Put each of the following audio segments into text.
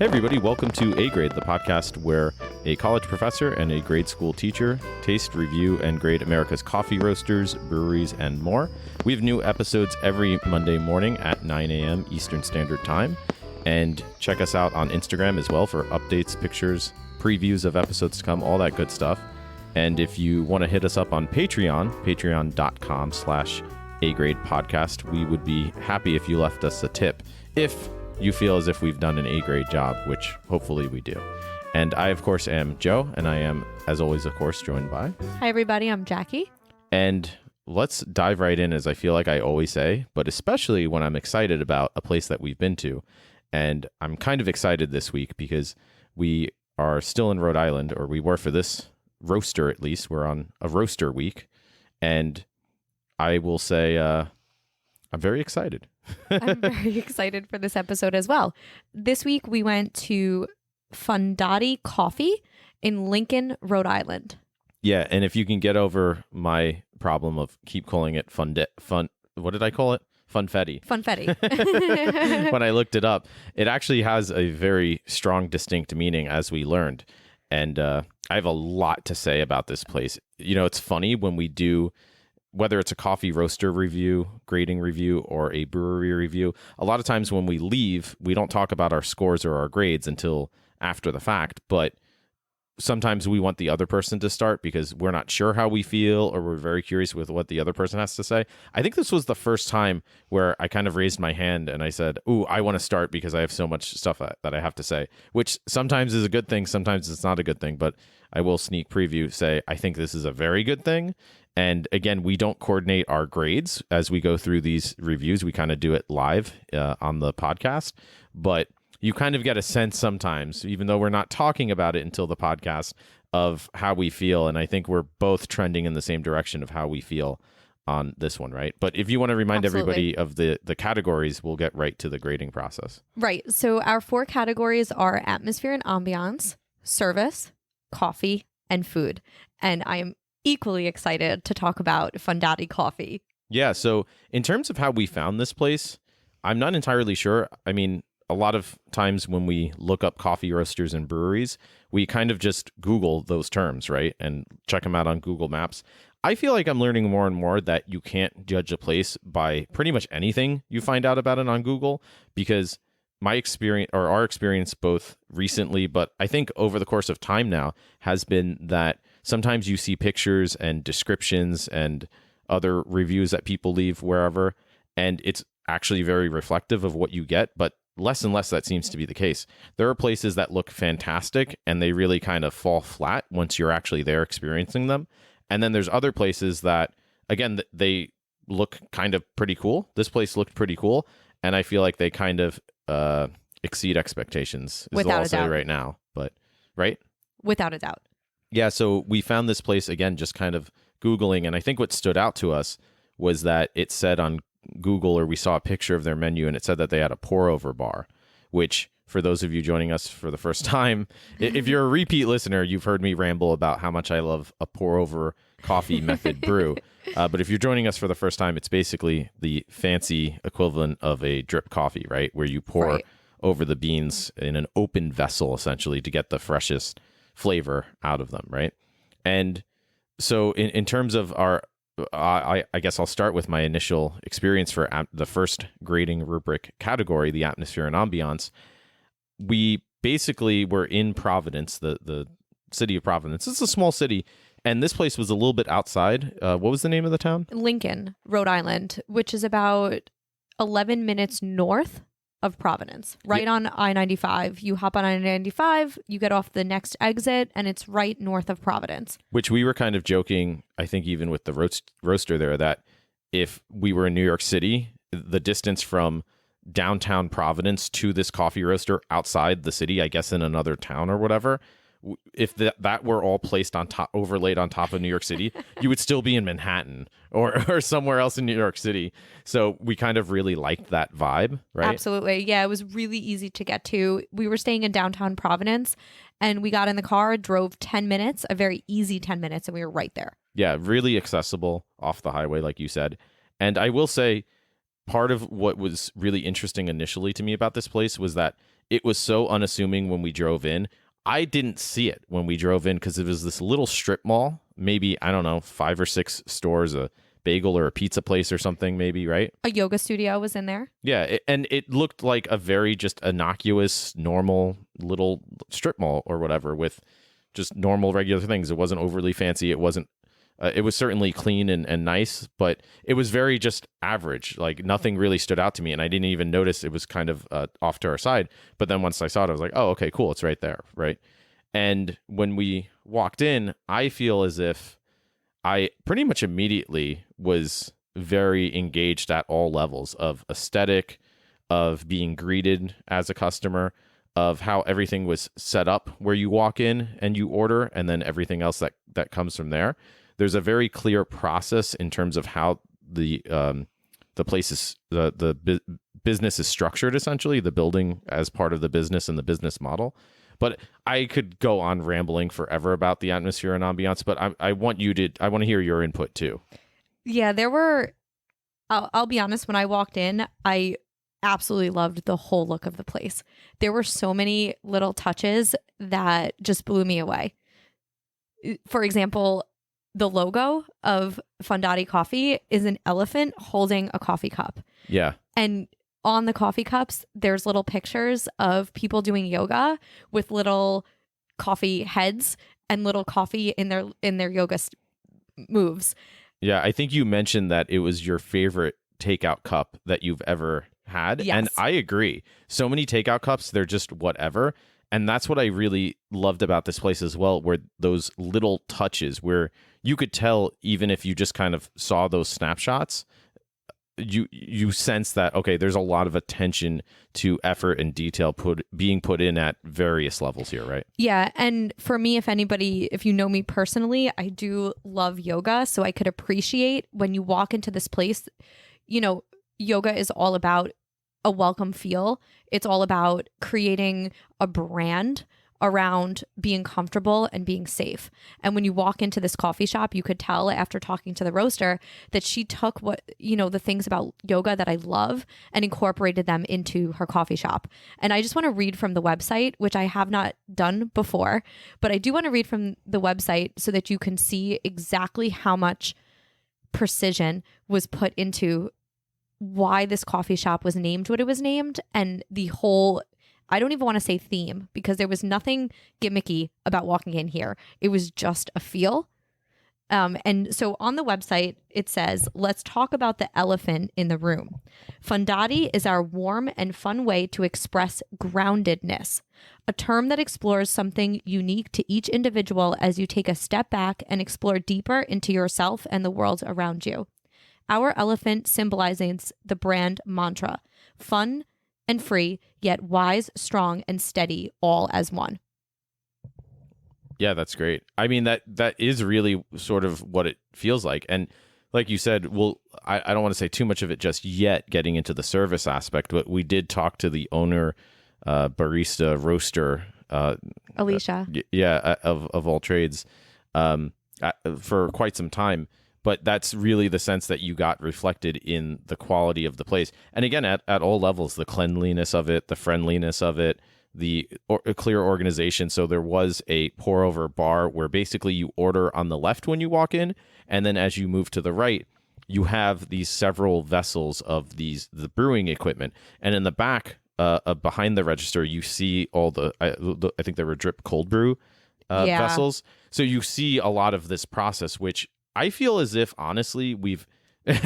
Hey everybody, welcome to A Grade, the podcast where a college professor and a grade school teacher taste, review, and grade America's coffee roasters, breweries, and more. We have new episodes every Monday morning at 9 a.m. Eastern Standard Time. And check us out on Instagram as well for updates, pictures, previews of episodes to come, all that good stuff. And if you want to hit us up on Patreon, patreon.com/agradepodcast, we would be happy if you left us a tip if you feel as if we've done an A-grade job, which hopefully we do. And I, of course, am Joe, and I am, as always, of course, joined by... Hi, everybody. I'm Jackie. And let's dive right in, as I feel like I always say, but especially when I'm excited about a place that we've been to. And I'm kind of excited this week because we are still in Rhode Island, or we were for this roaster at least. We're on a roaster week. And I will say I'm very excited. I'm very excited for this episode as well. This week we went to Fundati Coffee in Lincoln, Rhode Island. Yeah, and if you can get over my problem of keep calling it what did I call it? Funfetti. Funfetti. When I looked it up, it actually has a very strong, distinct meaning, as we learned. And I have a lot to say about this place. You know, it's funny when we do, whether it's a coffee roaster review, grading review, or a brewery review, a lot of times when we leave, we don't talk about our scores or our grades until after the fact. But sometimes we want the other person to start because we're not sure how we feel, or we're very curious with what the other person has to say. I think this was the first time where I kind of raised my hand and I said, ooh, I want to start because I have so much stuff that I have to say, which sometimes is a good thing. Sometimes it's not a good thing, but I will sneak preview say, I think this is a very good thing. And again, we don't coordinate our grades as we go through these reviews. We kind of do it live on the podcast, but you kind of get a sense sometimes, even though we're not talking about it until the podcast, of how we feel. And I think we're both trending in the same direction of how we feel on this one, right? But if you want to remind everybody of the categories, we'll get right to the grading process. Right. So our 4 categories are atmosphere and ambiance, service, coffee, and food. And I am equally excited to talk about Fundati Coffee. Yeah. So in terms of how we found this place, I'm not entirely sure. I mean, a lot of times when we look up coffee roasters and breweries, we kind of just Google those terms, right? And check them out on Google Maps. I feel like I'm learning more and more that you can't judge a place by pretty much anything you find out about it on Google, because my experience, or our experience both recently, but I think over the course of time now, has been that sometimes you see pictures and descriptions and other reviews that people leave wherever, and it's actually very reflective of what you get, but less and less that seems to be the case. There are places that look fantastic and they really kind of fall flat once you're actually there experiencing them. And then there's other places that, again, they look kind of pretty cool. This place looked pretty cool, and I feel like they kind of exceed expectations, is all I'll say right now. But, right? Without a doubt. Yeah, so we found this place, again, just kind of Googling, and I think what stood out to us was that it said on Google, or we saw a picture of their menu, and it said that they had a pour-over bar, which, for those of you joining us for the first time, if you're a repeat listener, you've heard me ramble about how much I love a pour-over coffee method brew. But if you're joining us for the first time, it's basically the fancy equivalent of a drip coffee, right? Where you pour over the beans in an open vessel, essentially, to get the freshest flavor out of them, right? And so in terms of our, I guess I'll start with my initial experience for the first grading rubric category, the atmosphere and ambiance. We basically were in Providence, the city of Providence. It's a small city, and this place was a little bit outside. What was the name of the town? Lincoln, Rhode Island, which is about 11 minutes north of Providence, right on I-95. You hop on I-95, you get off the next exit, and it's right north of Providence. Which we were kind of joking, I think even with the roaster there, that if we were in New York City, the distance from downtown Providence to this coffee roaster outside the city, I guess in another town or whatever, if that were all placed on top, overlaid on top of New York City, you would still be in Manhattan or somewhere else in New York City. So we kind of really liked that vibe, right? Absolutely. Yeah, it was really easy to get to. We were staying in downtown Providence, and we got in the car, drove 10 minutes, a very easy 10 minutes, and we were right there. Yeah, really accessible off the highway, like you said. And I will say, part of what was really interesting initially to me about this place was that it was so unassuming when we drove in. I didn't see it when we drove in because it was this little strip mall, maybe, I don't know, 5 or 6 stores, a bagel or a pizza place or something, maybe, right? A yoga studio was in there. Yeah, and it looked like a very just innocuous, normal little strip mall or whatever with just normal, regular things. It wasn't overly fancy. It wasn't. It was certainly clean and nice, but it was very just average. Like nothing really stood out to me, and I didn't even notice it was kind of off to our side. But then once I saw it, I was like, oh, okay, cool. It's right there, right? And when we walked in, I feel as if I pretty much immediately was very engaged at all levels of aesthetic, of being greeted as a customer, of how everything was set up where you walk in and you order, and then everything else that comes from there. There's a very clear process in terms of how the place is, business is structured, essentially, the building as part of the business and the business model. But I could go on rambling forever about the atmosphere and ambiance, but I want to hear your input too. Yeah, there were, I'll be honest, when I walked in, I absolutely loved the whole look of the place. There were so many little touches that just blew me away. For example, the logo of Fundati Coffee is an elephant holding a coffee cup. Yeah. And on the coffee cups, there's little pictures of people doing yoga with little coffee heads and little coffee in their yoga moves. Yeah, I think you mentioned that it was your favorite takeout cup that you've ever had. Yes. And I agree. So many takeout cups, they're just whatever. And that's what I really loved about this place as well, where those little touches where you could tell, even if you just kind of saw those snapshots, you sense that, okay, there's a lot of attention to effort and detail being put in at various levels here, right? Yeah. And for me, if you know me personally, I do love yoga. So I could appreciate when you walk into this place, yoga is all about a welcome feel. It's all about creating a brand around being comfortable and being safe. And when you walk into this coffee shop, you could tell after talking to the roaster that she took the things about yoga that I love and incorporated them into her coffee shop. And I just want to read from the website, which I have not done before, but I do want to read from the website so that you can see exactly how much precision was put into why this coffee shop was named what it was named, and the whole, I don't even want to say theme, because there was nothing gimmicky about walking in here. It was just a feel. And so on the website, it says, let's talk about the elephant in the room. Fundati is our warm and fun way to express groundedness, a term that explores something unique to each individual as you take a step back and explore deeper into yourself and the world around you. Our elephant symbolizes the brand mantra, fun and free, yet wise, strong, and steady, all as one. Yeah, that's great. I mean, that is really sort of what it feels like. And like you said, I don't want to say too much of it just yet, getting into the service aspect, but we did talk to the owner, barista, roaster, Alicia. Of all trades, for quite some time. But that's really the sense that you got reflected in the quality of the place. And again, at all levels, the cleanliness of it, the friendliness of it, a clear organization. So there was a pour over bar where basically you order on the left when you walk in. And then as you move to the right, you have these several vessels of the brewing equipment. And in the back, behind the register, you see all I think there were drip cold brew vessels. So you see a lot of this process, which I feel as if, honestly,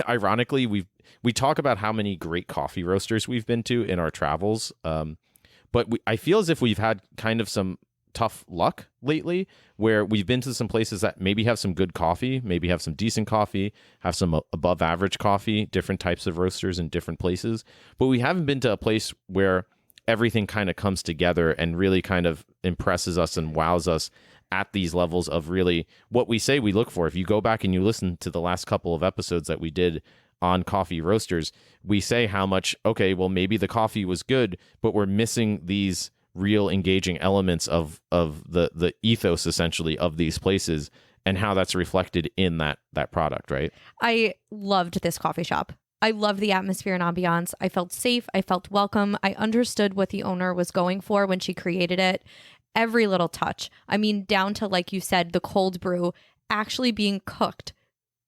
ironically, we talk about how many great coffee roasters we've been to in our travels. But I feel as if we've had kind of some tough luck lately where we've been to some places that maybe have some good coffee, maybe have some decent coffee, have some above average coffee, different types of roasters in different places. But we haven't been to a place where everything kind of comes together and really kind of impresses us and wows us at these levels of really what we say we look for. If you go back and you listen to the last couple of episodes that we did on coffee roasters, we say how much, okay, well, maybe the coffee was good, but we're missing these real engaging elements of the ethos, essentially, of these places and how that's reflected in that product, right? I loved this coffee shop. I love the atmosphere and ambiance. I felt safe. I felt welcome. I understood what the owner was going for when she created it. Every little touch. I mean, down to, like you said, the cold brew actually being cooked.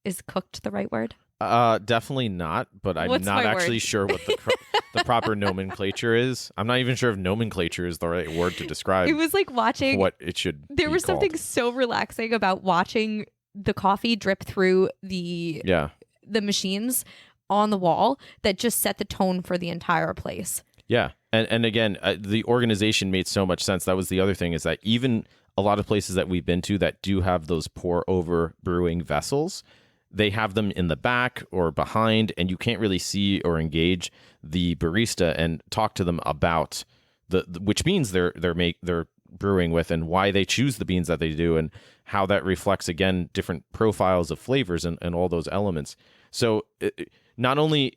Is cooked the right word? Definitely not, but I'm What's not my actually word? sure what the proper nomenclature is. I'm not even sure if nomenclature is the right word to describe It was like watching. what it should There be was called. something so relaxing about watching the coffee drip through the machines on the wall that just set the tone for the entire place. Yeah. And again, the organization made so much sense. That was the other thing, is that even a lot of places that we've been to that do have those pour over brewing vessels, they have them in the back or behind, and you can't really see or engage the barista and talk to them about the which beans they're brewing with and why they choose the beans that they do, and how that reflects, again, different profiles of flavors and all those elements. So not only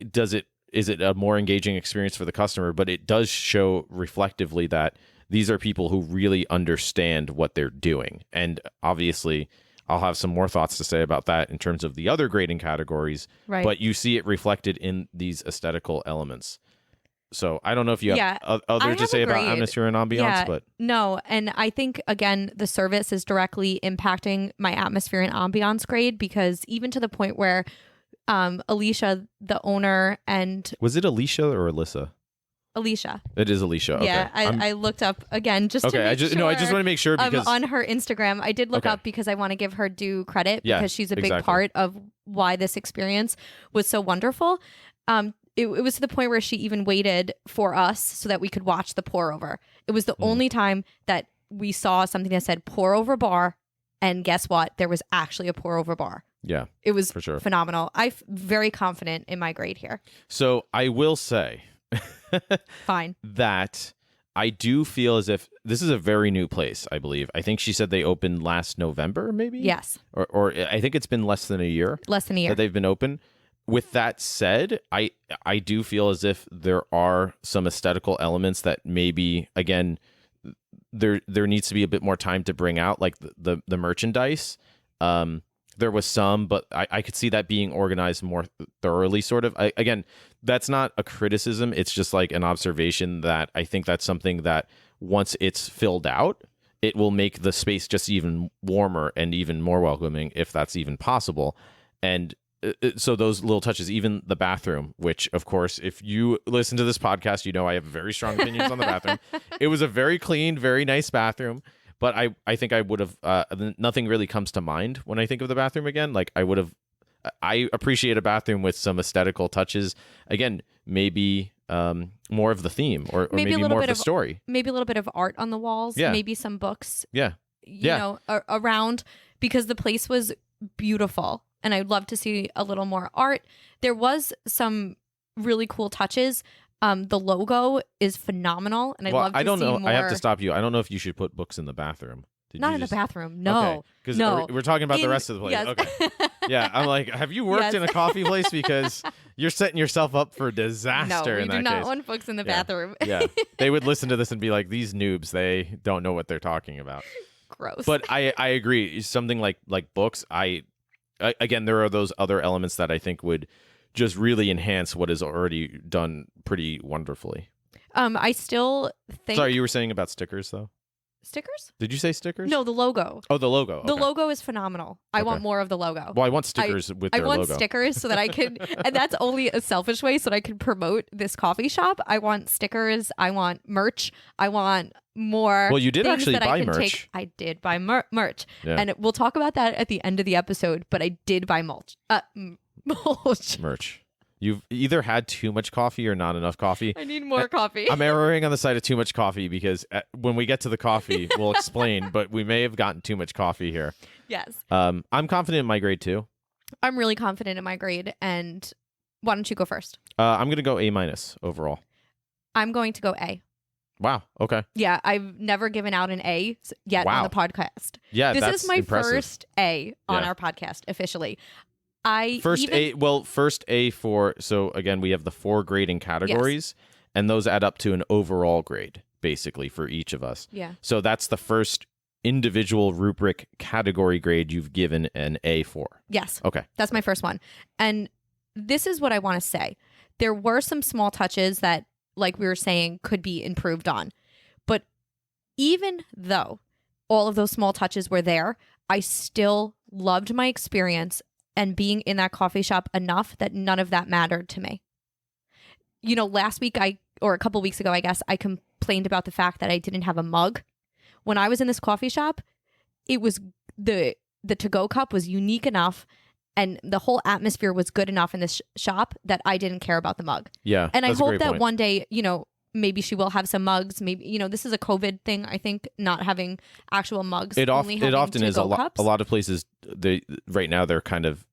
is it a more engaging experience for the customer, but it does show reflectively that these are people who really understand what they're doing. And obviously, I'll have some more thoughts to say about that in terms of the other grading categories, Right. but you see it reflected in these aesthetical elements. So I don't know if you have other to say about atmosphere and ambiance, but no. And I think, again, the service is directly impacting my atmosphere and ambiance grade, because even to the point where Alicia, the owner, and was it Alicia or Alyssa? Alicia. It is Alicia. Okay. Yeah, I looked up again just to make I just sure. want to make sure, because on her Instagram, I did look up because I want to give her due credit, Yeah, because she's a big exactly. part of why this experience was so wonderful. It was to the point where she even waited for us so that we could watch the pour over. It was the only time that we saw something that said pour over bar, and guess what? There was actually a pour over bar. Yeah, It was for sure. phenomenal. I'm very confident in my grade here. So I will say Fine. that I do feel as if this is a very new place, I believe. I think she said they opened last November, maybe? Yes. Or I think it's been less than a year Less than a year. that they've been open. With that said, I do feel as if there are some aesthetical elements that maybe, again, there needs to be a bit more time to bring out, like the merchandise. There was some, but I could see that being organized more thoroughly, sort of. Again, that's not a criticism. It's just like an observation that I think that's something that once it's filled out, it will make the space just even warmer and even more welcoming, if that's even possible. And so those little touches, even the bathroom, which, of course, if you listen to this podcast, you know I have very strong opinions on the bathroom. It was a very clean, very nice bathroom. But I think I would have, nothing really comes to mind when I think of the bathroom again. Like I appreciate a bathroom with some aesthetical touches. Again, maybe more of the theme or maybe more of the story. Maybe a little bit of art on the walls. Yeah. Maybe some books. Yeah. You know, around, because the place was beautiful. And I'd love to see a little more art. There was some really cool touches. The logo is phenomenal, and I'd love to I don't see know. more. I have to stop you. I don't know if you should put books in the bathroom. Not in the bathroom. No. Because No. we're talking about the rest of the place. Yes. Okay. Yeah. I'm like, have you worked Yes. in a coffee place? Because you're setting yourself up for disaster No, we in do that not case. want books in the Yeah. bathroom. Yeah. They would listen to this and be like, these noobs, they don't know what they're talking about. Gross. But I agree. Something like books, again, there are those other elements that I think would just really enhance what is already done pretty wonderfully. I still think Sorry, you were saying about stickers, though? stickers? Did you say stickers? No, the logo. Oh, the logo. The Okay. logo is phenomenal. I want Okay. more of the logo. Well, I want stickers with I their want logo. stickers so that I can, and that's only a selfish way so that I can promote this coffee shop. I want stickers. I want merch. I want more. Well, you did things actually that buy I can merch. Take. I did buy merch, Yeah. and we'll talk about that at the end of the episode. But I did buy mulch. Mulch. Merch. You've either had too much coffee or not enough coffee. I need more coffee. I'm erring on the side of too much coffee because when we get to the coffee, we'll explain, but we may have gotten too much coffee here. Yes, I'm confident in my grade too. I'm really confident in my grade. And why don't you go first? I'm going to go A- overall. I'm going to go A. Wow. Okay. Yeah, I've never given out an A yet Wow. on the podcast. Yeah, This that's is my impressive. first A on Yeah. our podcast officially. First A for, so again, we have the 4 grading categories, and those add up to an overall grade, basically, for each of us. Yeah. So that's the first individual rubric category grade you've given an A for. Yes. Okay. That's my first one. And this is what I want to say. There were some small touches that, like we were saying, could be improved on. But even though all of those small touches were there, I still loved my experience and being in that coffee shop enough that none of that mattered to me. You know, last week or a couple weeks ago, I guess, I complained about the fact that I didn't have a mug. When I was in this coffee shop, it was the to-go cup was unique enough and the whole atmosphere was good enough in this shop that I didn't care about the mug. Yeah. And I that's a hope great that point. one day, you know, maybe she will have some mugs. Maybe, you know, this is a COVID thing, I think, not having actual mugs. It only having often is to-go cups. a lot of places. Right now they're kind of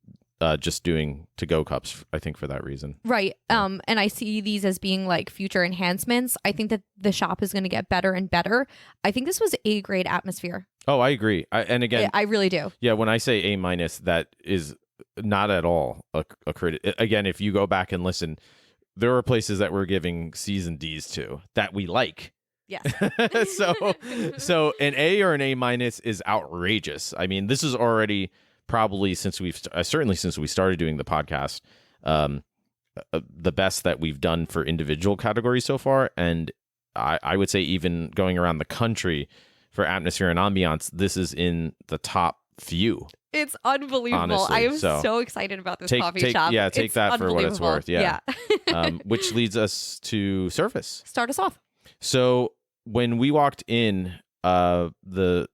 just doing to-go cups, I think, for that reason. Right. And I see these as being like future enhancements. I think that the shop is going to get better and better. I think this was a great atmosphere. Oh, I agree. And again, I really do. yeah, when I say A-, that is not at all a credit. Again, if you go back and listen, there are places that we're giving C's and D's to that we like. Yes. so an A or an A- is outrageous. I mean, this is already probably certainly since we started doing the podcast, the best that we've done for individual categories so far. And I would say even going around the country for atmosphere and ambiance, this is in the top few. It's unbelievable. Honestly, I am so so excited about this coffee shop. Yeah, take it's that for what it's worth. Yeah. Yeah. Which leads us to service. Start us off. So when we walked in, the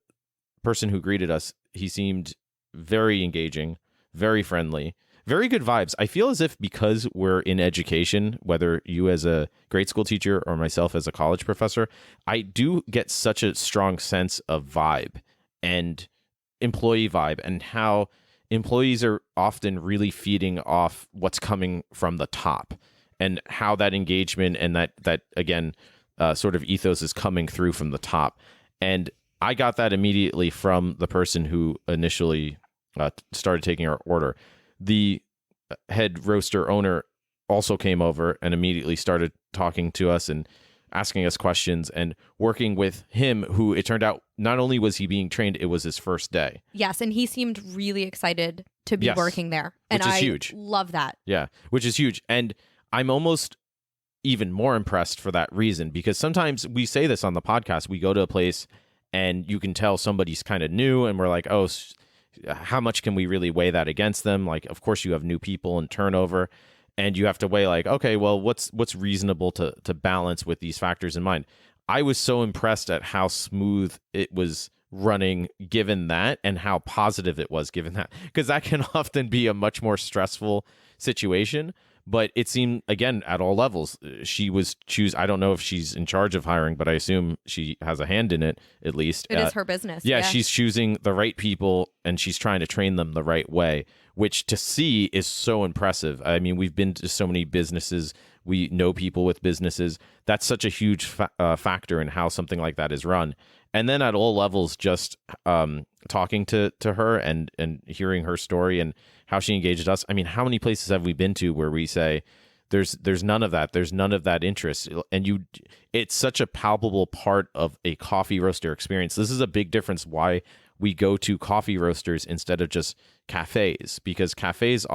person who greeted us, he seemed very engaging, very friendly, very good vibes. I feel as if because we're in education, whether you as a grade school teacher or myself as a college professor, I do get such a strong sense of vibe and employee vibe and how employees are often really feeding off what's coming from the top and how that engagement and that again, sort of ethos is coming through from the top. And I got that immediately from the person who initially started taking our order. The head roaster owner also came over and immediately started talking to us and asking us questions and working with him, who it turned out not only was he being trained, it was his first day. Yes, and he seemed really excited to be working there. And which is huge. Love that. Yeah, which is huge. And I'm almost even more impressed for that reason, because sometimes we say this on the podcast, we go to a place and you can tell somebody's kind of new and we're like, oh, how much can we really weigh that against them? Like, of course you have new people and turnover, and you have to weigh like, okay, well, what's reasonable to balance with these factors in mind. I was so impressed at how smooth it was running given that, and how positive it was given that, because that can often be a much more stressful situation. But it seemed, again, at all levels, she was I don't know if she's in charge of hiring, but I assume she has a hand in it, at least. It is her business. Yeah, she's choosing the right people and she's trying to train them the right way, which to see is so impressive. I mean, we've been to so many businesses. We know people with businesses. That's such a huge factor in how something like that is run. And then at all levels, just talking to her and hearing her story and how she engaged us. I mean, how many places have we been to where we say there's none of that, there's none of that interest, and it's such a palpable part of a coffee roaster experience. This is a big difference why we go to coffee roasters instead of just cafes, because cafes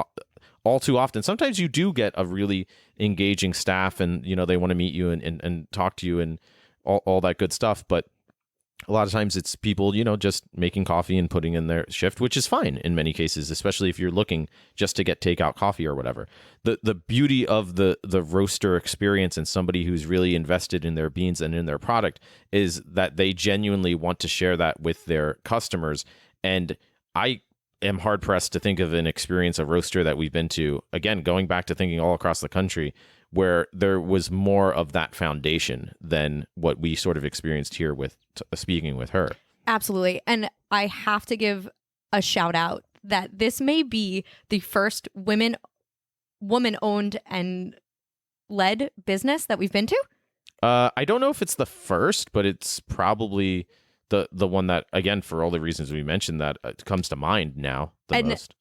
all too often, sometimes you do get a really engaging staff and they want to meet you and talk to you and all that good stuff, but a lot of times it's people, just making coffee and putting in their shift, which is fine in many cases, especially if you're looking just to get takeout coffee or whatever. The beauty of the roaster experience and somebody who's really invested in their beans and in their product is that they genuinely want to share that with their customers. And I am hard pressed to think of an experience, a roaster that we've been to, again, going back to thinking all across the country, where there was more of that foundation than what we sort of experienced here with speaking with her. Absolutely. And I have to give a shout out that this may be the first woman-owned and led business that we've been to. I don't know if it's the first, but it's probably the one that, again, for all the reasons we mentioned, that comes to mind now the most.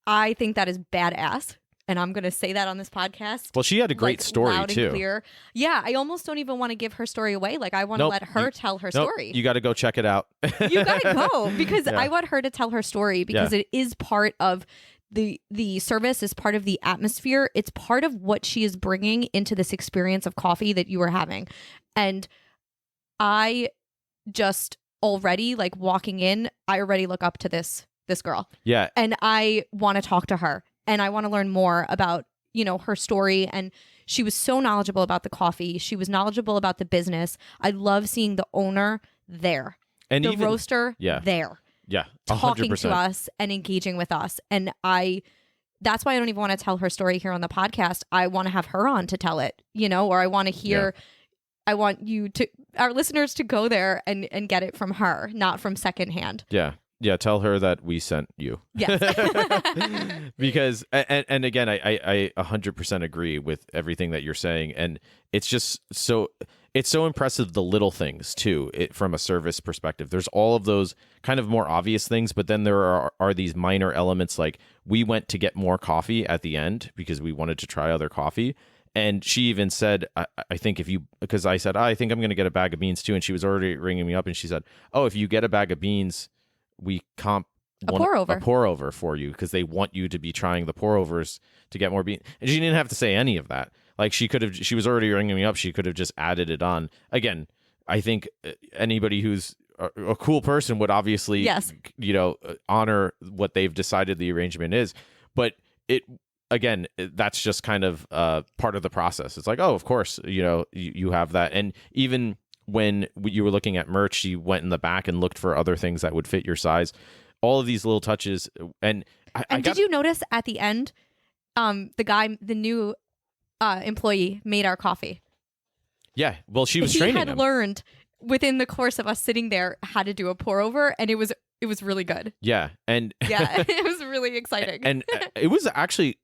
I think that is badass. And I'm going to say that on this podcast. Well, she had a great story, loud too. And clear. Yeah, I almost don't even want to give her story away. Like, I want to let her tell her story. You got to go check it out. You got to go, because I want her to tell her story, because it is part of the service is part of the atmosphere. It's part of what she is bringing into this experience of coffee that you are having. And I just already, like, walking in, I already look up to this girl. Yeah. And I want to talk to her, and I want to learn more about, her story. And she was so knowledgeable about the coffee. She was knowledgeable about the business. I love seeing the owner there, And the even roaster there. Yeah, 100%. Talking to us and engaging with us. And that's why I don't even want to tell her story here on the podcast. I want to have her on to tell it, or I want to hear, I want our listeners to go there and get it from her, not from secondhand. Yeah. Yeah. Tell her that we sent you. Yes. Because, and again, I 100% agree with everything that you're saying. And it's just it's so impressive, the little things too, from a service perspective. There's all of those kind of more obvious things, but then there are these minor elements, like we went to get more coffee at the end because we wanted to try other coffee. And she even said, I think because I said, I think I'm going to get a bag of beans too. And she was already ringing me up and she said, oh, if you get a bag of beans, we comp a pour over for you, because they want you to be trying the pour overs to get more beans. And she didn't have to say any of that. Like she was already ringing me up. She could have just added it on. Again, I think anybody who's a cool person would obviously, honor what they've decided the arrangement is. But that's just kind of part of the process. It's like, oh, of course, you have that. And even when you were looking at merch, she went in the back and looked for other things that would fit your size. All of these little touches. And did you notice at the end, the new employee made our coffee? Yeah. Well, she was training him. He had learned within the course of us sitting there how to do a pour over, and it was really good. Yeah. And yeah, it was really exciting. And it was actually,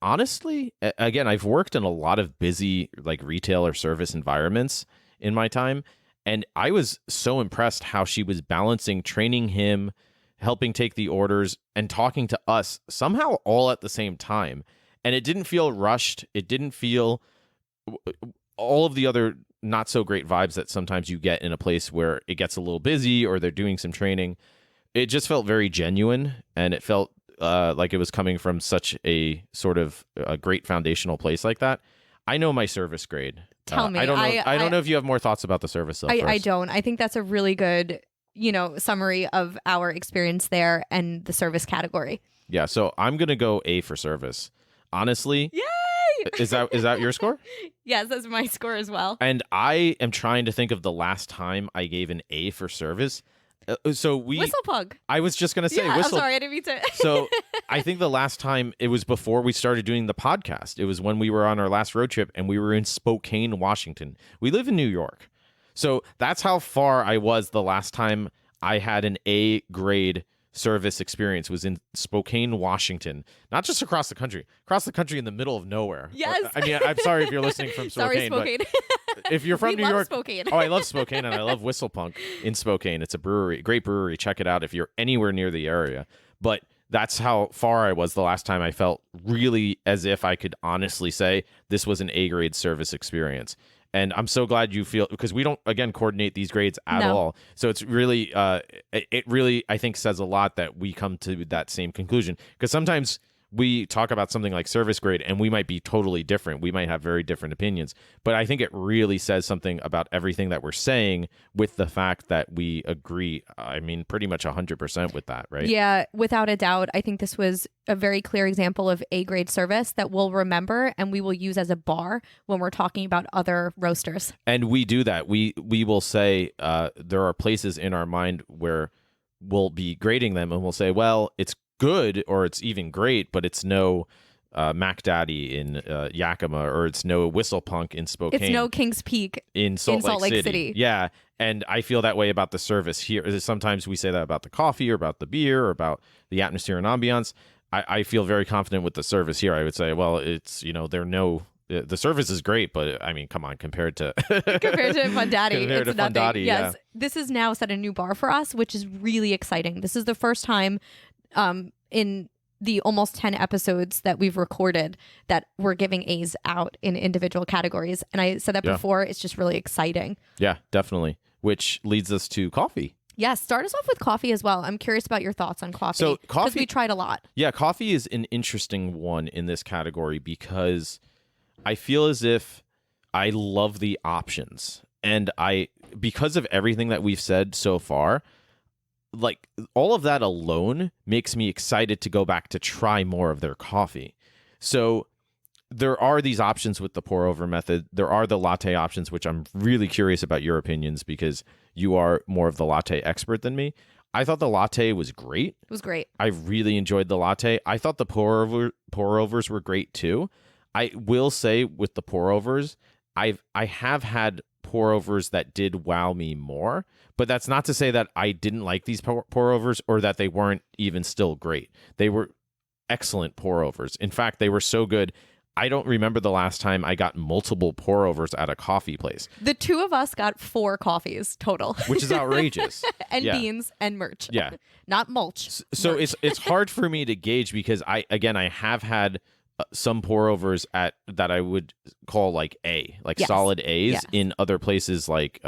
honestly, again, I've worked in a lot of busy like retail or service environments in my time, and I was so impressed how she was balancing training him, helping take the orders, and talking to us somehow all at the same time. And it didn't feel rushed. It didn't feel all of the other not so great vibes that sometimes you get in a place where it gets a little busy or they're doing some training. It just felt very genuine, and it felt like it was coming from such a sort of a great foundational place like that. I know my service grade. Tell me. I don't know if you have more thoughts about the service though. I don't. I think that's a really good, summary of our experience there and the service category. Yeah. So I'm going to go A for service. Honestly. Yay! Is that your score? Yes, that's my score as well. And I am trying to think of the last time I gave an A for service. Whistle pug. I was just gonna say whistle. I'm sorry, I didn't mean to. So I think the last time, it was before we started doing the podcast. It was when we were on our last road trip and we were in Spokane, Washington. We live in New York, so that's how far I was the last time I had an A grade service experience. Was in Spokane, Washington. Not just across the country in the middle of nowhere. Yes. I mean, I'm sorry if you're listening from Spokane. Sorry, Spokane. But if you're from New York, Spokane. Oh, I love Spokane, and I love Whistle Punk in Spokane. It's a great brewery. Check it out if you're anywhere near the area. But that's how far I was the last time I felt really as if I could honestly say this was an A grade service experience. And I'm so glad you feel, because we don't, again, coordinate these grades at all. So it's really, it really, I think, says a lot that we come to that same conclusion. Because sometimes we talk about something like service grade and we might be totally different. We might have very different opinions. But I think it really says something about everything that we're saying with the fact that we agree, I mean, pretty much 100% with that, right? Yeah, without a doubt. I think this was a very clear example of A-grade service that we'll remember and we will use as a bar when we're talking about other roasters. And we do that. We will say there are places in our mind where we'll be grading them and we'll say, well, it's good or it's even great, but it's no Mac Daddy in Yakima, or it's no Whistle Punk in Spokane. It's no Kings Peak in Salt Lake City. Yeah. And I feel that way about the service here. Sometimes we say that about the coffee or about the beer or about the atmosphere and ambiance. I feel very confident with the service here. I would say, well, it's, the service is great, but I mean, come on, compared to Fundati, it's nothing. Fundati, yes, yeah. This has now set a new bar for us, which is really exciting. This is the first time in the almost 10 episodes that we've recorded that we're giving A's out in individual categories. And I said that before, it's just really exciting. Yeah, definitely. Which leads us to coffee. Yes, start us off with coffee as well. I'm curious about your thoughts on coffee. So because coffee, we tried a lot. yeah, coffee is an interesting one in this category because I feel as if I love the options. And because of everything that we've said so far, like all of that alone makes me excited to go back to try more of their coffee. So there are these options with the pour over method. There are the latte options, which I'm really curious about your opinions because you are more of the latte expert than me. I thought the latte was great. It was great. I really enjoyed the latte. I thought the pour overs were great too. I will say with the pour overs, I have had pour overs that did wow me more, but that's not to say that I didn't like these pour overs or that they weren't even still great. They were excellent pour overs. In fact, they were so good. I don't remember the last time I got multiple pour overs at a coffee place. The two of us got 4 coffees total, which is outrageous. and beans and merch. Yeah. Not mulch. So merch. it's hard for me to gauge because I have had some pour overs at that I would call like yes. solid A's yes. in other places like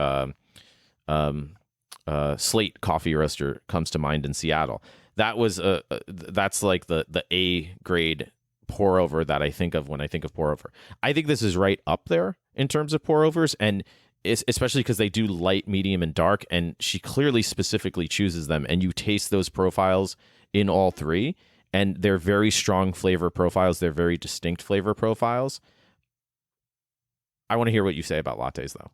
Slate Coffee Roaster comes to mind in Seattle. That was that's like the A grade pour over that I think of when I think of pour over. I think this is right up there in terms of pour overs, and especially because they do light, medium, and dark, and she clearly specifically chooses them, and you taste those profiles in all 3, and they're very strong flavor profiles. They're very distinct flavor profiles. I want to hear what you say about lattes, though.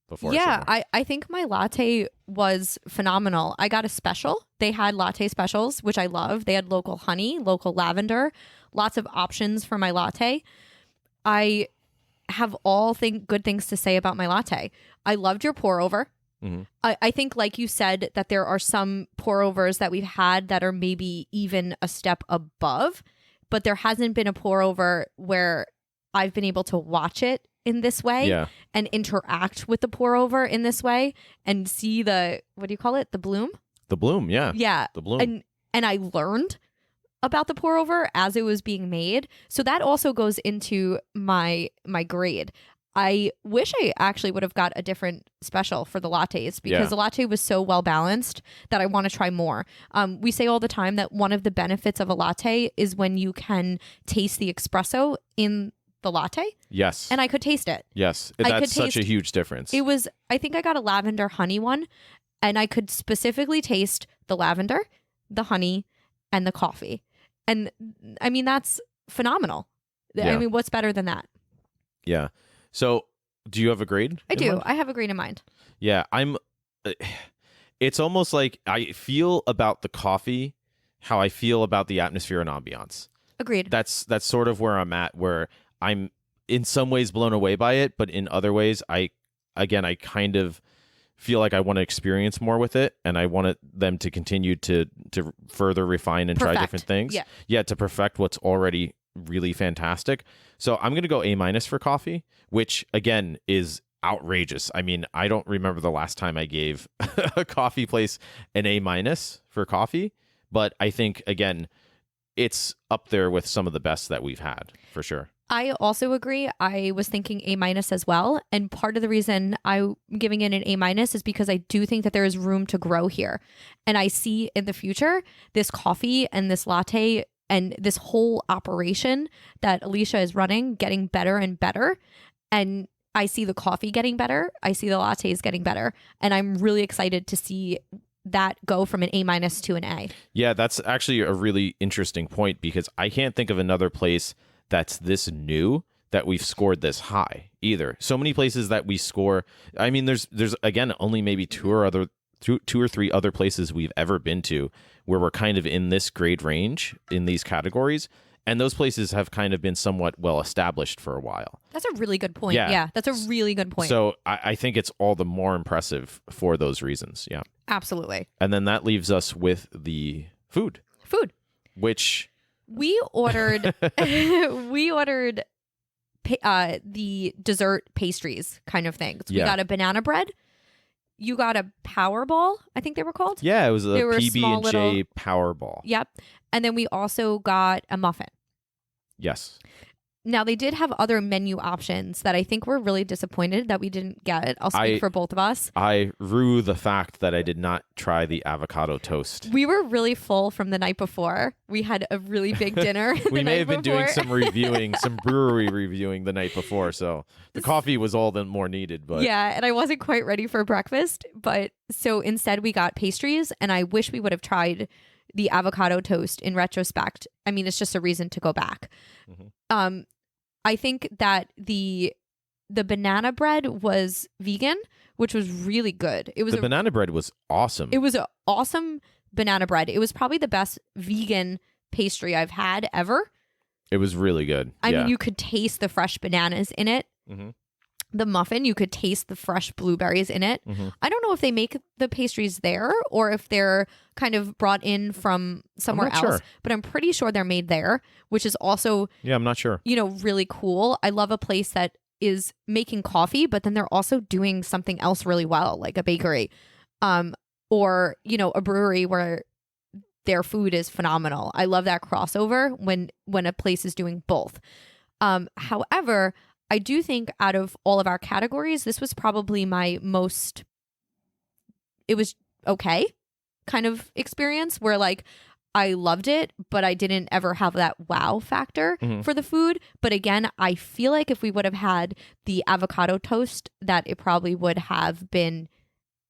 Before I think my latte was phenomenal. I got a special. They had latte specials, which I love. They had local honey, local lavender, lots of options for my latte. I have all good things to say about my latte. I loved your pour over. Mm-hmm. I think, like you said, that there are some pour overs that we've had that are maybe even a step above, but there hasn't been a pour over where I've been able to watch it in this way and interact with the pour over in this way and see the, what do you call it? The bloom? The bloom, yeah. Yeah. The bloom. And I learned about the pour over as it was being made. So that also goes into my grade. I wish I actually would have got a different special for the lattes because the latte was so well balanced that I want to try more. We say all the time that one of the benefits of a latte is when you can taste the espresso in the latte. Yes. And I could taste it. Yes. That's such a huge difference. It was, I think I got a lavender honey one, and I could specifically taste the lavender, the honey, and the coffee. And I mean, that's phenomenal. Yeah. I mean, what's better than that? Yeah. So do you have a grade? I do. Mind? I have a grade in mind. Yeah. It's almost like I feel about the coffee how I feel about the atmosphere and ambiance. Agreed. That's sort of where I'm at, where I'm in some ways blown away by it, but in other ways, I kind of feel like I want to experience more with it, and I want them to continue to further refine and try different things. Yeah, to perfect what's already really fantastic. So I'm going to go A- for coffee, which again is outrageous. I mean, I don't remember the last time I gave a coffee place an A- for coffee, but I think again, it's up there with some of the best that we've had for sure. I also agree. I was thinking A- as well. And part of the reason I'm giving it an A- is because I do think that there is room to grow here. And I see in the future this coffee and this latte and this whole operation that Alicia is running getting better and better. And I see the coffee getting better. I see the lattes getting better. And I'm really excited to see that go from an A- to an A. Yeah, that's actually a really interesting point because I can't think of another place that's this new that we've scored this high either. So many places that we score. I mean, there's again only maybe two or three other places we've ever been to where we're kind of in this grade range in these categories. And those places have kind of been somewhat well established for a while. That's a really good point. Yeah, that's a really good point. So I think it's all the more impressive for those reasons. Yeah. Absolutely. And then that leaves us with the food. Which we ordered the dessert pastries kind of things. We got a banana bread. You got a power ball, I think they were called. Yeah, it was a PB&J little power ball. Yep. And then we also got a muffin. Yes. Now, they did have other menu options that I think were really disappointed that we didn't get. I'll speak for both of us. I rue the fact that I did not try the avocado toast. We were really full from the night before. We had a really big dinner. We may have been doing some reviewing, some brewery reviewing the night before, so the coffee was all the more needed. But yeah, and I wasn't quite ready for breakfast. But so instead we got pastries, and I wish we would have tried the avocado toast in retrospect. I mean, it's just a reason to go back. Mm-hmm. I think that the banana bread was vegan, which was really good. It was banana bread was awesome. It was an awesome banana bread. It was probably the best vegan pastry I've had ever. It was really good. I mean, you could taste the fresh bananas in it. Mm-hmm. The muffin, you could taste the fresh blueberries in it. Mm-hmm. I don't know if they make the pastries there or if they're kind of brought in from somewhere else, sure. But I'm pretty sure they're made there, which is also, I'm not sure. Really cool. I love a place that is making coffee, but then they're also doing something else really well, like a bakery, or, a brewery where their food is phenomenal. I love that crossover when a place is doing both. However, I do think out of all of our categories, this was probably my most, it was okay kind of experience where like I loved it, but I didn't ever have that wow factor for the food. But again, I feel like if we would have had the avocado toast, that it probably would have been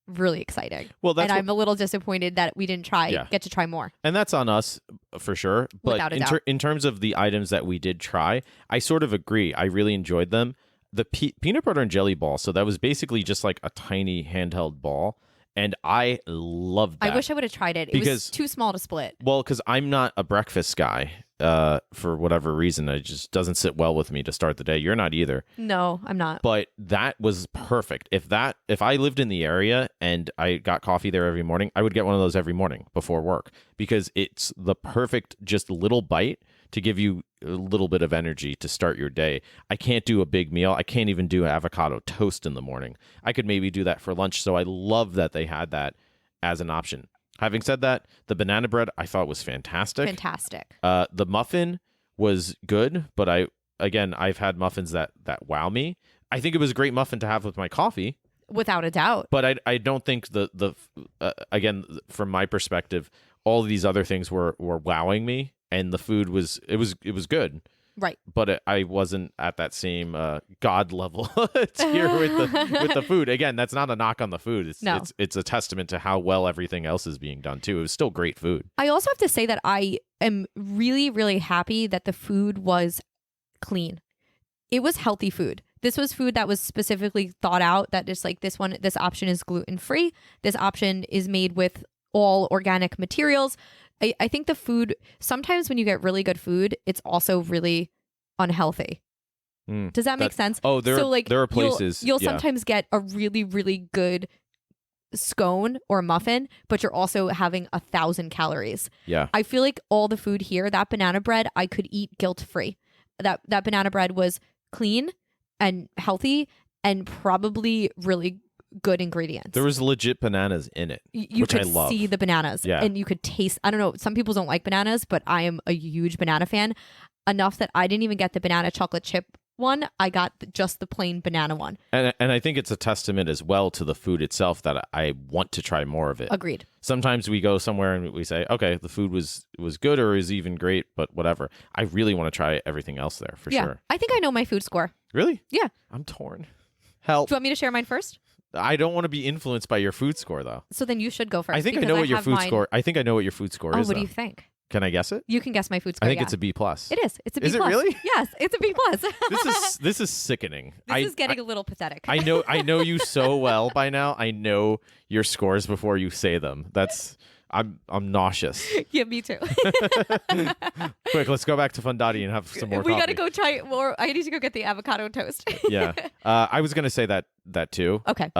really exciting. Well, I'm a little disappointed that we didn't get to try more. And that's on us for sure. But Without a doubt. In terms of the items that we did try, I sort of agree. I really enjoyed them. The peanut butter and jelly ball. So that was basically just like a tiny handheld ball. And I loved that. I wish I would have tried it. It was too small to split. Well, because I'm not a breakfast guy. For whatever reason, it just doesn't sit well with me to start the day. You're not either. No, I'm not. But that was perfect. If I lived in the area and I got coffee there every morning, I would get one of those every morning before work because it's the perfect just little bite to give you a little bit of energy to start your day. I can't do a big meal. I can't even do an avocado toast in the morning. I could maybe do that for lunch. So I love that they had that as an option. Having said that, the banana bread I thought was fantastic. Fantastic. The muffin was good, but I've had muffins that wow me. I think it was a great muffin to have with my coffee, without a doubt. But I don't think again, from my perspective, all of these other things were wowing me, and the food was good. Right. But I wasn't at that same God level tier with the food. Again, that's not a knock on the food. It's a testament to how well everything else is being done too. It was still great food. I also have to say that I am really, really happy that the food was clean. It was healthy food. This was food that was specifically thought out, that just like this option is gluten-free. This option is made with all organic materials. I think the food, sometimes when you get really good food, it's also really unhealthy. Does that make sense? Oh, there are places. You'll sometimes get a really, really good scone or muffin, but you're also having 1,000 calories. Yeah. I feel like all the food here, that banana bread, I could eat guilt-free. That banana bread was clean and healthy and probably really good ingredients. There was legit bananas in it, you which could I love. See the bananas, and you could taste. I don't know. Some people don't like bananas, but I am a huge banana fan. Enough that I didn't even get the banana chocolate chip one. I got just the plain banana one. And I think it's a testament as well to the food itself that I want to try more of it. Agreed. Sometimes we go somewhere and we say, okay, the food was good or is even great, but whatever. I really want to try everything else there for sure. I think I know my food score. Really? Yeah. I'm torn. Help. Do you want me to share mine first? I don't want to be influenced by your food score, though. So then you should go first. I think I know what your food score. I think I know what your food score is. What do you think? Can I guess it? You can guess my food score. I think it's a B+. It is. It's a B+. Is it really? Yes, it's a B+. This is sickening. This is getting a little pathetic. I know you so well by now. I know your scores before you say them. I'm nauseous. Yeah, me too. Quick, let's go back to Fundati and have some more coffee. We got to go try more. I need to go get the avocado toast. Yeah. I was going to say that too. Okay.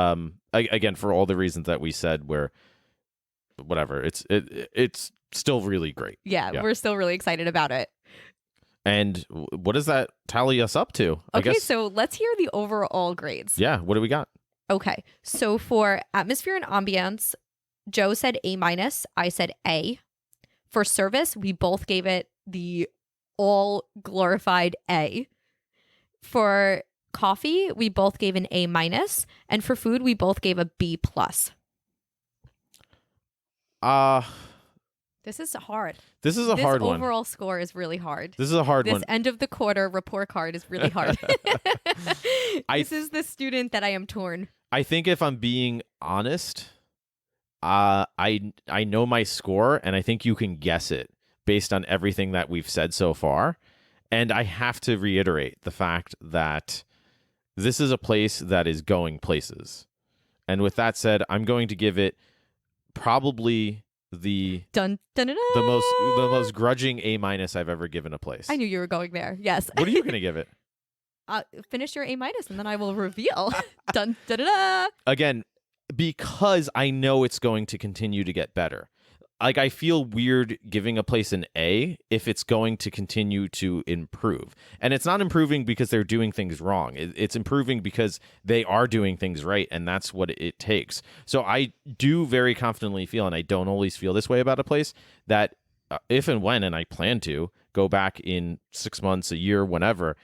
Again, for all the reasons that we said, where whatever, it's still really great. Yeah, we're still really excited about it. And what does that tally us up to? Okay, so let's hear the overall grades. Yeah, what do we got? Okay, so for atmosphere and ambience, Joe said A-, I said A. For service, we both gave it the all glorified A. For coffee, we both gave an A minus, and for food, we both gave a B plus. This is hard. This is a hard one. This overall score is really hard. This is a hard one. This end of the quarter report card is really hard. This is the student that I am torn. I think if I'm being honest, I know my score, and I think you can guess it based on everything that we've said so far. And I have to reiterate the fact that this is a place that is going places. And with that said, I'm going to give it probably the most grudging A minus I've ever given a place. I knew you were going there. Yes. What are you going to give it? Finish your A minus, and then I will reveal. Dun, da, da, da. Again, because I know it's going to continue to get better. Like, I feel weird giving a place an A if it's going to continue to improve. And it's not improving because they're doing things wrong. It's improving because they are doing things right, and that's what it takes. So I do very confidently feel, and I don't always feel this way about a place, that if and when, and I plan to, go back in 6 months, a year, whenever,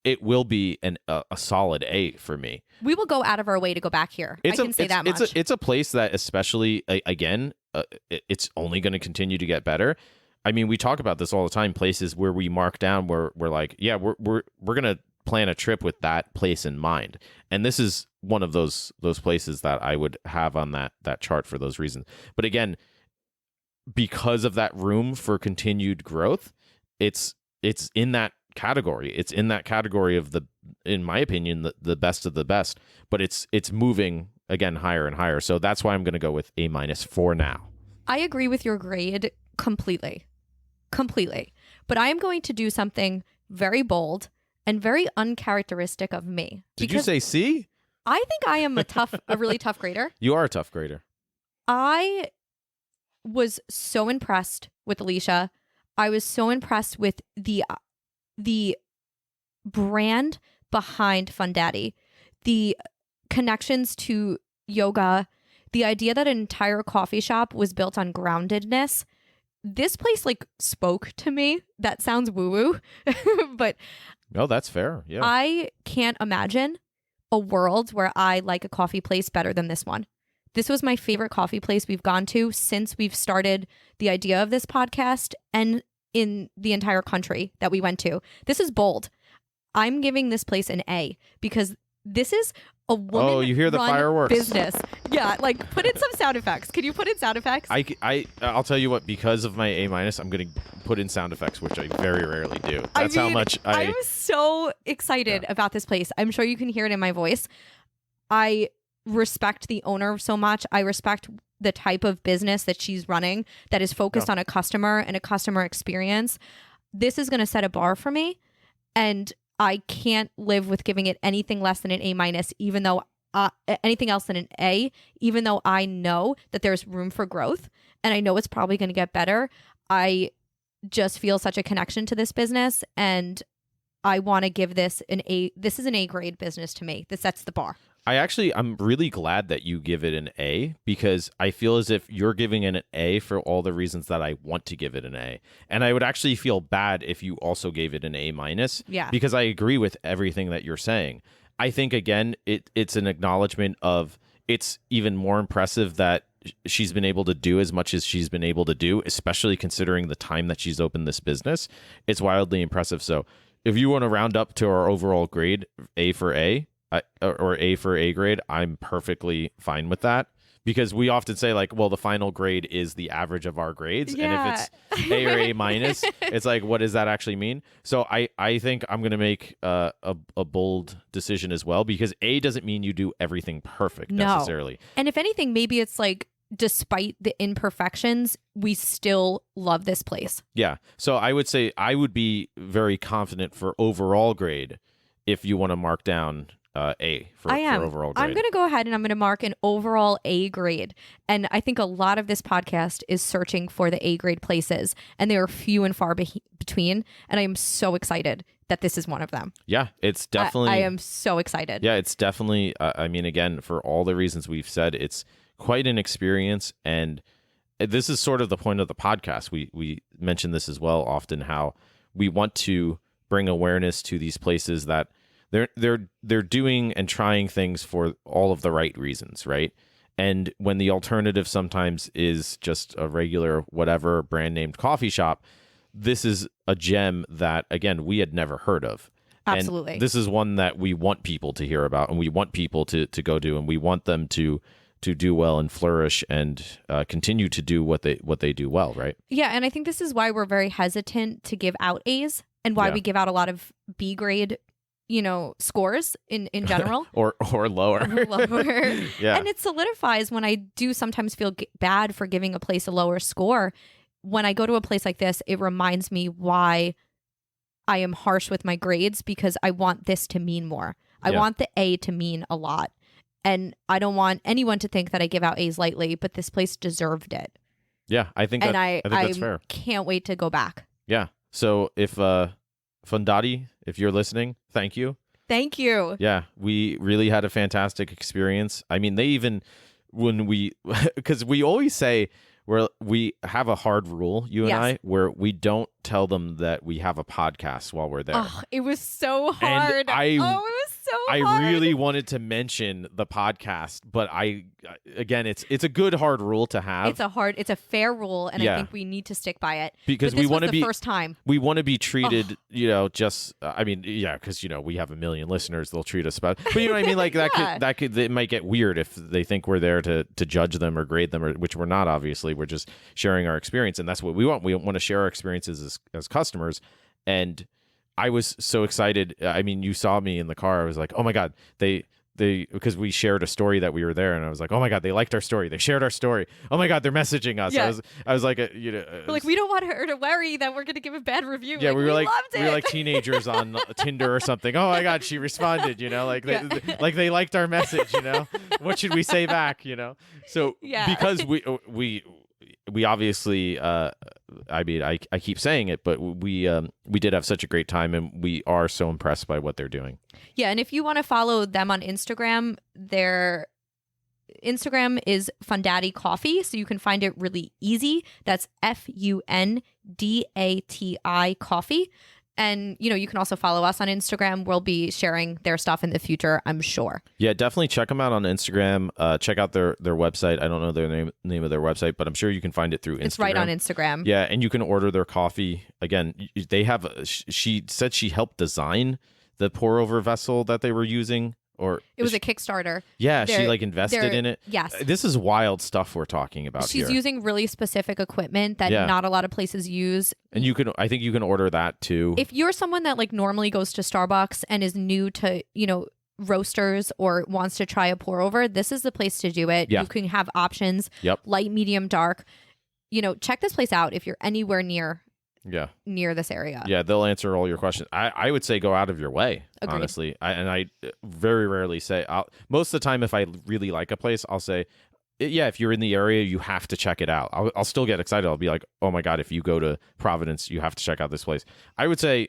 it will be a solid A for me. We will go out of our way to go back here. I can say that much. It's a place that, especially, again, it's only going to continue to get better. I mean, we talk about this all the time, places where we mark down where we're like, yeah, we're going to plan a trip with that place in mind. And this is one of those places that I would have on that chart for those reasons. But again, because of that room for continued growth, it's in that category. It's in that category of in my opinion, the best of the best, but it's moving again higher and higher. So that's why I'm going to go with A minus for now. I agree with your grade completely. But I am going to do something very bold and very uncharacteristic of me. Did you say C? I think I am a really tough grader. You are a tough grader. I was so impressed with Alicia. I was so impressed with the brand behind Fundati, the connections to yoga, the idea that an entire coffee shop was built on groundedness. This place spoke to me. That sounds woo-woo, but no, that's fair. Yeah. I can't imagine a world where I like a coffee place better than this one. This was my favorite coffee place we've gone to since we've started the idea of this podcast and in the entire country that we went to. This is bold. I'm giving this place an A because this is a woman. Oh, you hear the fireworks business. Yeah, put in some sound effects. Can you put in sound effects? I'll tell you what, because of my A minus, I'm going to put in sound effects, which I very rarely do. That's how much I'm so excited about this place. I'm sure you can hear it in my voice. I respect the owner so much. I respect the type of business that she's running that is focused on a customer and a customer experience. This is going to set a bar for me, and I can't live with giving it anything less than an A minus, even though anything else than an A, even though I know that there's room for growth and I know it's probably going to get better. I just feel such a connection to this business, and I want to give this an A. This is an A grade business to me. This sets the bar. I'm really glad that you give it an A, because I feel as if you're giving it an A for all the reasons that I want to give it an A. And I would actually feel bad if you also gave it an A minus. Yeah. Because I agree with everything that you're saying. I think, again, it's an acknowledgement of it's even more impressive that she's been able to do as much as she's been able to do, especially considering the time that she's opened this business. It's wildly impressive. So if you want to round up to our overall grade, A for A, or A for A grade, I'm perfectly fine with that, because we often say the final grade is the average of our grades. Yeah. And if it's A or A minus, it's what does that actually mean? So I think I'm going to make a bold decision as well, because A doesn't mean you do everything perfect necessarily. And if anything, maybe it's despite the imperfections, we still love this place. Yeah. So I would say I would be very confident for overall grade if you want to mark down A for overall grade. I'm going to go ahead and I'm going to mark an overall A grade. And I think a lot of this podcast is searching for the A grade places, and they are few and far between. And I am so excited that this is one of them. Yeah, it's definitely. I am so excited. Yeah, it's definitely. I mean, again, for all the reasons we've said, it's quite an experience. And this is sort of the point of the podcast. We mention this as well often, how we want to bring awareness to these places that they're doing and trying things for all of the right reasons, right? And when the alternative sometimes is just a regular whatever brand named coffee shop, this is a gem that, again, we had never heard of. Absolutely. And this is one that we want people to hear about, and we want people to go do, and we want them to do well and flourish and continue to do what they do well, right? Yeah, and I think this is why we're very hesitant to give out A's and why we give out a lot of B grade, scores in general. or lower. Lower. Yeah. And it solidifies when I do sometimes feel bad for giving a place a lower score. When I go to a place like this, it reminds me why I am harsh with my grades, because I want this to mean more. I want the A to mean a lot. And I don't want anyone to think that I give out A's lightly, but this place deserved it. Yeah, I think that's fair. Can't wait to go back. Yeah. So if Fundati, if you're listening, thank you. Thank you. Yeah, we really had a fantastic experience. I mean, they even, because we always say we have a hard rule, you and I, where we don't tell them that we have a podcast while we're there. Oh, it was so hard. It was so hard. I really wanted to mention the podcast, but it's a good hard rule to have. It's a fair rule, and I think we need to stick by it because we want to be first time. We want to be treated, because we have a million listeners, they'll treat us about. But you know what I mean? Like it might get weird if they think we're there to judge them or grade them, which we're not. Obviously, we're just sharing our experience, and that's what we want. We want to share our experiences as customers. And I was so excited. I mean, you saw me in the car. I was like, oh my God, they because we shared a story that we were there, and I was like, oh my God, they liked our story. They shared our story. Oh my God, they're messaging us. Yeah. I was like, we're like, we don't want her to worry that we're going to give a bad review. Yeah, we loved it. We were like teenagers on Tinder or something. Oh my God, she responded, they liked our message, What should we say back, So because we obviously, I keep saying it, but we did have such a great time, and we are so impressed by what they're doing. Yeah, and if you want to follow them on Instagram, their Instagram is Fundati Coffee, so you can find it really easy. That's Fundati Coffee. And, you can also follow us on Instagram. We'll be sharing their stuff in the future, I'm sure. Yeah, definitely check them out on Instagram. Check out their website. I don't know their name of their website, but I'm sure you can find it through Instagram. It's right on Instagram. Yeah, and you can order their coffee. Again, they have, she said she helped design the pour-over vessel that they were using. Or it was a Kickstarter. Yeah, she invested in it. Yes. This is wild stuff we're talking about She's here. using really specific equipment that not a lot of places use. And I think you can order that too. If you're someone that normally goes to Starbucks and is new to, roasters or wants to try a pour over, this is the place to do it. Yeah. You can have options. Yep. Light, medium, dark. Check this place out if you're anywhere near this area. Yeah, they'll answer all your questions. I would say go out of your way. Agreed. Honestly. I very rarely say, most of the time if I really like a place, I'll say, yeah, if you're in the area, you have to check it out. I'll still get excited. I'll be like, oh my God, if you go to Providence, you have to check out this place. I would say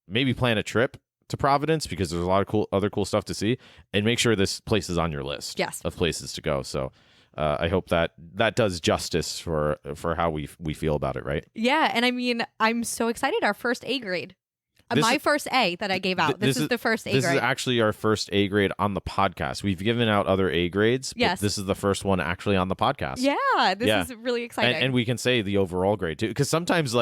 maybe plan a trip to Providence because there's a lot of other cool stuff to see, and make sure this place is on your list of places to go. So I hope that does justice for how we feel about it, right? Yeah, and I mean, I'm so excited. Our first A grade. My first A that I gave out. This is the first A grade. This is actually our first A grade on the podcast. We've given out other A grades, but this is the first one actually on the podcast. Yeah, this is really exciting. And we can say the overall grade too, because sometimes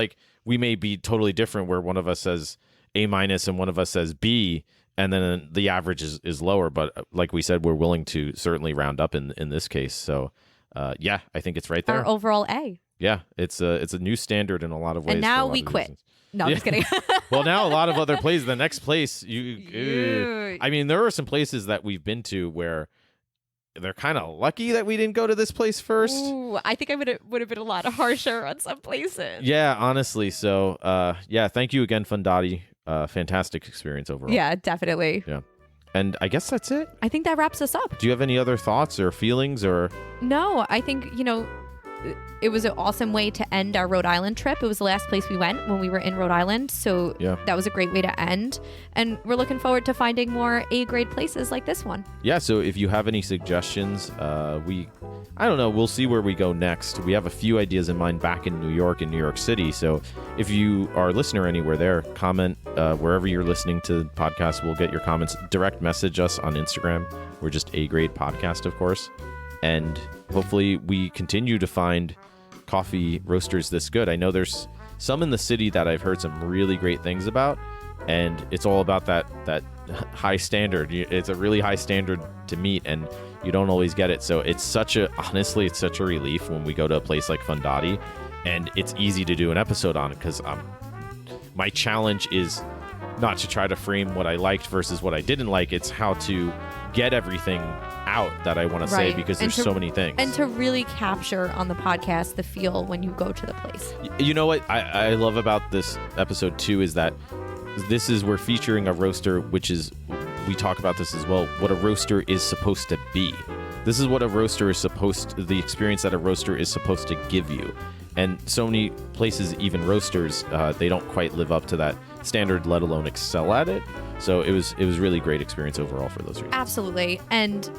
we may be totally different, where one of us says A- and one of us says B, and then the average is lower. But like we said, we're willing to certainly round up in this case. So I think it's right there. Our overall A. Yeah, it's a new standard in a lot of ways. And now we quit. Reasons. No, I'm just kidding. Well, now a lot of other places. The next place, I mean, there are some places that we've been to where they're kind of lucky that we didn't go to this place first. Ooh, I think I would have been a lot harsher on some places. Yeah, honestly. So, thank you again, Fundati. Fantastic experience overall. Yeah, definitely. Yeah. And I guess that's it. I think that wraps us up. Do you have any other thoughts or feelings or? No, I think, it was an awesome way to end our Rhode Island trip. It was the last place we went when we were in Rhode Island. So that was a great way to end. And we're looking forward to finding more A-grade places like this one. Yeah, so if you have any suggestions, I don't know, we'll see where we go next. We have a few ideas in mind back in New York and New York City. So if you are a listener anywhere there, comment wherever you're listening to the podcast. We'll get your comments. Direct message us on Instagram. We're just A-grade podcast, of course. And hopefully we continue to find coffee roasters this good. I know there's some in the city that I've heard some really great things about, and it's all about that high standard. It's a really high standard to meet, and you don't always get it. So honestly, it's such a relief when we go to a place like Fundati, and it's easy to do an episode on it because my challenge is not to try to frame what I liked versus what I didn't like. It's how to get everything out that I want to say, because there's so many things. And to really capture on the podcast the feel when you go to the place. You know what I love about this episode too is that we're featuring a roaster, which is, we talk about this as well, what a roaster is supposed to be. This is what a roaster is the experience that a roaster is supposed to give you. And so many places, even roasters, they don't quite live up to that standard, let alone excel at it. So it was really great experience overall for those reasons. Absolutely. And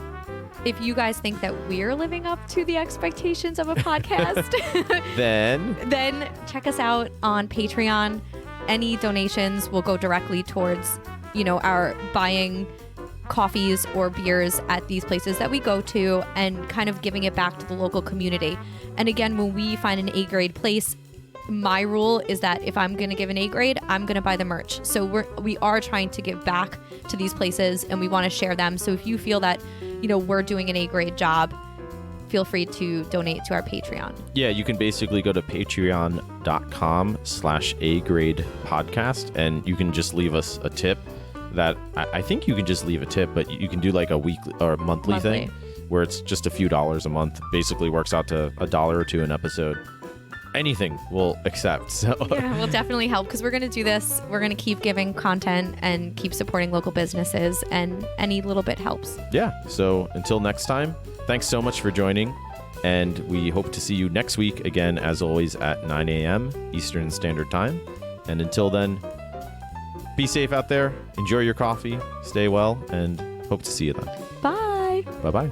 if you guys think that we're living up to the expectations of a podcast, then check us out on Patreon. Any donations will go directly towards, our buying coffees or beers at these places that we go to and kind of giving it back to the local community. And again, when we find an A-grade place, my rule is that if I'm going to give an A-grade, I'm going to buy the merch. So we are trying to give back to these places, and we want to share them. So if you feel that, we're doing an A-grade job, feel free to donate to our Patreon. Yeah, you can basically go to patreon.com/A-grade podcast, and you can just leave us a tip. That I think you can just leave a tip, but you can do like a weekly or monthly thing where it's just a few dollars a month. Basically works out to $1 or $2 an episode. Anything we'll accept. So yeah, will definitely help, because we're going to do this. We're going to keep giving content and keep supporting local businesses, and any little bit helps. Yeah. So until next time, thanks so much for joining, and we hope to see you next week again, as always, at 9 a.m. Eastern Standard Time. And until then, be safe out there. Enjoy your coffee. Stay well, and hope to see you then. Bye. Bye-bye.